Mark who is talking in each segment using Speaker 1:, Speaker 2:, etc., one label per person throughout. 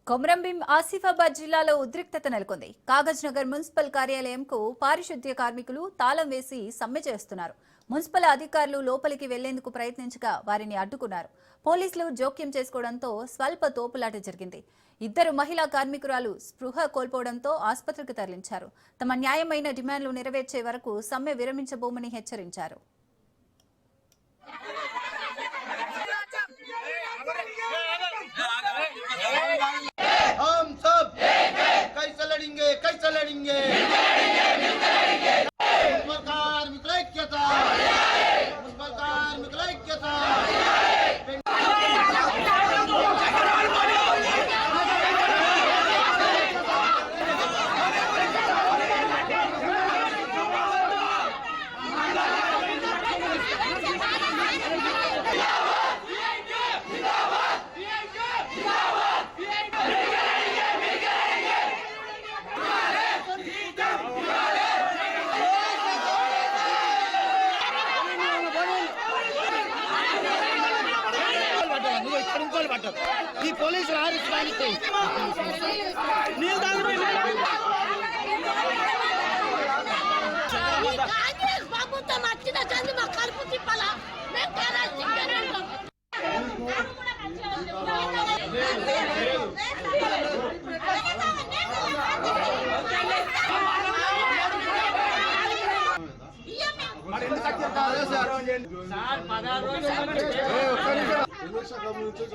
Speaker 1: కొమరంభీం ఆసిఫాబాద్ జిల్లాలో ఉద్రిక్తత నెలకొంది. కాగజ్ నగర్ మున్సిపల్ కార్యాలయంకు పారిశుద్ధ్య కార్మికులు తాళం వేసి సమ్మె చేస్తున్నారు. మున్సిపల్ అధికారులు లోపలికి వెళ్లేందుకు ప్రయత్నించగా వారిని అడ్డుకున్నారు. పోలీసులు జోక్యం చేసుకోవడంతో స్వల్ప తోపులాట జరిగింది. ఇద్దరు మహిళా కార్మికురాలు స్పృహ కోల్పోవడంతో ఆసుపత్రికి తరలించారు. తమ న్యాయమైన డిమాండ్లు నెరవేర్చే వరకు సమ్మె విరమించబోమని హెచ్చరించారు.
Speaker 2: कैसे लड़ेंगे मुस्लिम ऐक्यता ఈ పోలీసులు ఆరించడానికి
Speaker 3: ప్రభుత్వం వచ్చిన చంద్ర మా కలుపు తిప్పాలా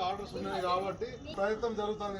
Speaker 4: ఆర్డర్స్ ఉన్నాయి కాబట్టి ప్రయత్నం జరుగుతుంది.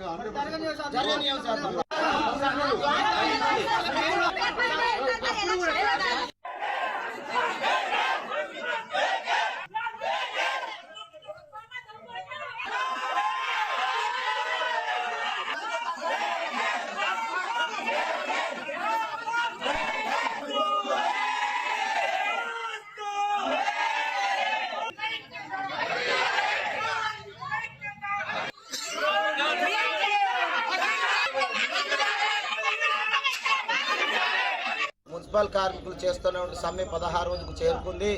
Speaker 2: మున్సిపల్ కార్మికులు చేస్తున్న సమ్మె 16 రోజుకు చేరుకుంది.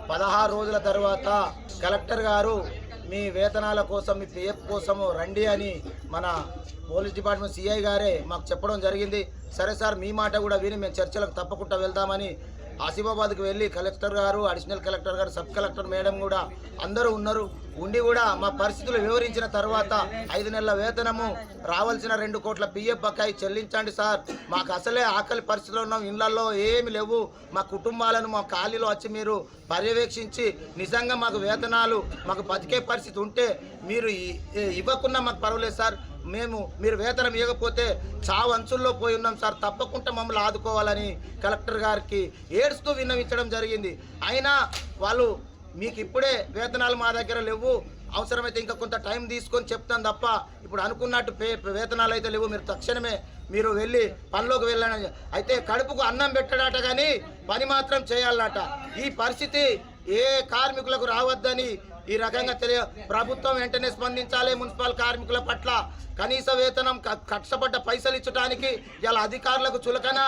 Speaker 2: 16 రోజుల తర్వాత కలెక్టర్ గారు మీ వేతనాల కోసం మీ పిఎఫ్ కోసము రండి అని మన పోలీస్ డిపార్ట్మెంట్ సిఐ గారే మాకు చెప్పడం జరిగింది. సరే సార్, మీ మాట కూడా విని మేము చర్చలకు తప్పకుండా వెళ్తామని ఆసిఫాబాద్కి వెళ్ళి కలెక్టర్ గారు, అడిషనల్ కలెక్టర్ గారు, సబ్ కలెక్టర్ మేడం కూడా అందరూ ఉన్నారు. ఉండి కూడా మా పరిస్థితులు వివరించిన తర్వాత 5 నెలల వేతనము, రావాల్సిన 2 కోట్ల పిఎఫ్ బకాయి చెల్లించండి సార్, మాకు అసలే ఆకలి పరిస్థితుల్లో ఉన్నాం, ఇళ్లలో ఏమి లేవు, మా కుటుంబాలను మా ఖాళీలో వచ్చి మీరు పర్యవేక్షించి నిజంగా మాకు వేతనాలు మాకు బతికే పరిస్థితి ఉంటే మీరు ఇవ్వకుండా మాకు పర్వాలేదు సార్, మీరు వేతనం ఇవ్వకపోతే చావు అంచుల్లో పోయి ఉన్నాం సార్, తప్పకుండా మమ్మల్ని ఆదుకోవాలని కలెక్టర్ గారికి ఏడుస్తూ విన్నవించడం జరిగింది. అయినా వాళ్ళు మీకు ఇప్పుడే వేతనాలు మా దగ్గర లేవు, అవసరమైతే ఇంకా కొంత టైం తీసుకొని చెప్తాను తప్ప ఇప్పుడు అనుకున్నట్టు వేతనాలు అయితే లేవు, మీరు తక్షణమే మీరు వెళ్ళి పనిలోకి వెళ్ళండి. అయితే కడుపుకు అన్నం పెట్టడాట కానీ పని మాత్రం చేయాలట. ఈ పరిస్థితి ఏ కార్మికులకు రావద్దని ఈ రకంగా ప్రభుత్వం వెంటనే స్పందించాలి. మున్సిపల్ కార్మికుల పట్ల కనీస వేతనం, కష్టపడ్డ పైసలు ఇచ్చడానికి ఇలా అధికారులకు చులకన,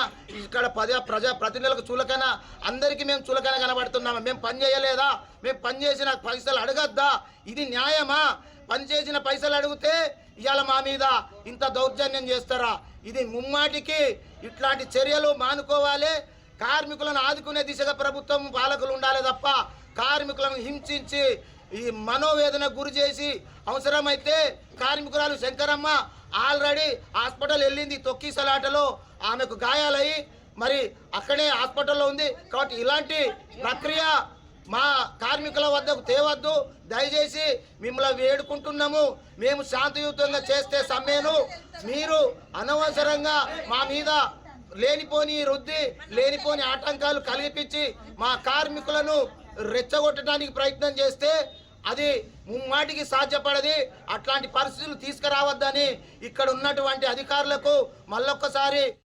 Speaker 2: ఇక్కడ ప్రజాప్రతినిధులకు చులకన, అందరికీ మేము చులకన కనబడుతున్నాము. మేము పని చేయలేదా? మేము పని చేసిన పైసలు అడగద్దా? ఇది న్యాయమా? పని చేసిన పైసలు అడిగితే ఇవాళ మా మీద ఇంత దౌర్జన్యం చేస్తారా? ఇది ముమ్మాటికి ఇట్లాంటి చర్యలు మానుకోవాలి. కార్మికులను ఆదుకునే దిశగా ప్రభుత్వం, పాలకులు ఉండాలి తప్ప కార్మికులను హింసించి ఈ మనోవేదన గురి చేసి, అవసరమైతే కార్మికురాలు శంకరమ్మ ఆల్రెడీ హాస్పిటల్ వెళ్ళింది, తొక్కిసలాటలో ఆమెకు గాయాలయ్యి మరి అక్కడే హాస్పిటల్లో ఉంది. కాబట్టి ఇలాంటి ప్రక్రియ మా కార్మికుల వద్దకు తేవద్దు, దయచేసి మిమ్మల్ని వేడుకుంటున్నాము. మేము శాంతియుతంగా చేస్తే సమ్మెను మీరు అనవసరంగా మా మీద లేనిపోని రుద్ది, లేనిపోని ఆటంకాలు కలిగించి మా కార్మికులను రెచ్చగొట్టడానికి ప్రయత్నం చేస్తే అది ముమ్మాటికి సాధ్యపడది. అట్లాంటి పరిస్థితులు తీసుకురావద్దని ఇక్కడ ఉన్నటువంటి అధికారులకు మళ్ళొక్కసారి